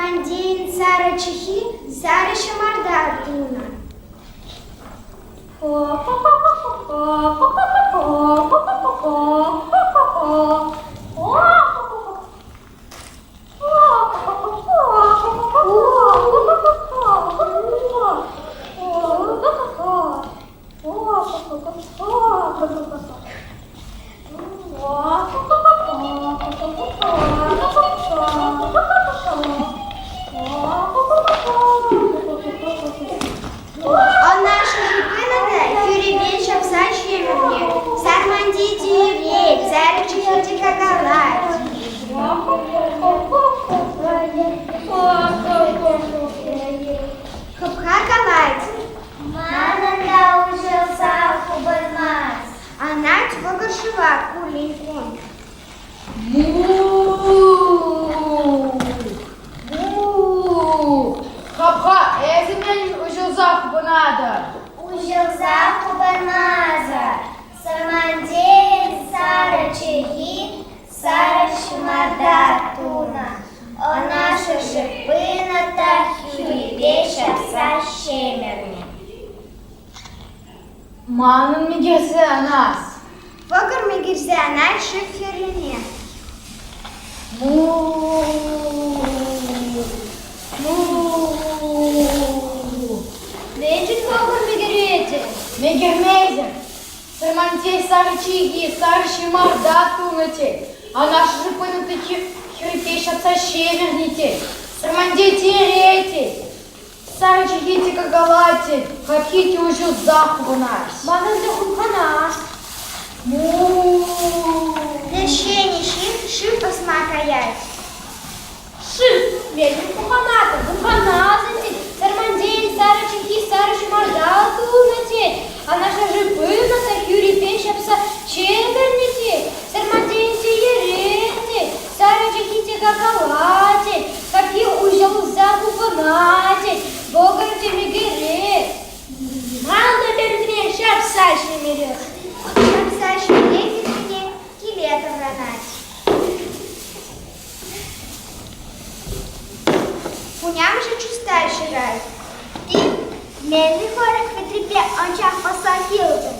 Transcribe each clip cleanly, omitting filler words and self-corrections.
Сармандин, Сара Чихи, Сара Шамардатуна. Manın mı girse anas? Vagır mı girse anas şifirine. Necik vagır mı giriyordu? Me girmeydim. Сармантей сары чиги, сары шимар датунати. А наши жипыны таки хрипещатся щевернити. Сармантей терети. Сары чигити кагалати. Хапхити уже захванась. Манын духунханас. Лещени шив посмакаять. Шив, ведь духаната, духаназати. Сармандей сары чиги, сары шимар датунати. А наша жипына та хрипещатся щевернити. Сармантей терети. Сары чигити кагалати. Хапхи уже захванати. Бога тебе гири. Мало передве, шапсаш не мерет. Шапсаш не мне килета вранать. Пуням же чистая ширай. И мельный хорек ветрепе анчах посахилды.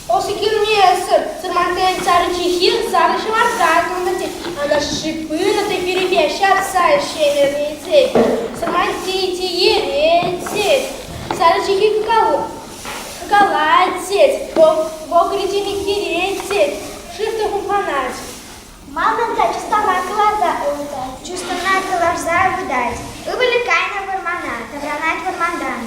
Осикин месяц. Сармантей цары чихи, цары швардатунати. А наши шипы на той перепе, шапсаш щевернити. Сармантей терети. Сары чихи кагалатит. Бог речи киретит. Шифты хумпанать. Мамонта чистана глаза улетать. Чистана глаза выдать. Вывлекай на вармана, тавранать вармандан.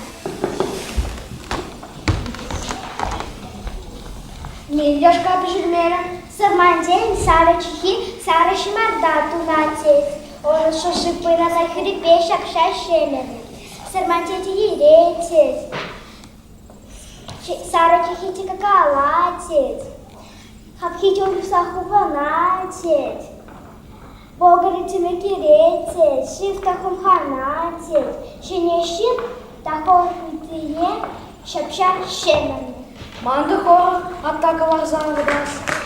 Мильяшка пижельмера. Сармандень, Сара Чихи, Сара Шимардатунатит. Он шашипына на хрипе шапша щелеры. Сармандень еретит. Сара Чихи какалатит. Хапхити он сахуванатит. Богаритime киретит. Шиф тахум ханатит. Шинешин тахом итие шапша щелеры. Мандахор, атака варзан выдаст.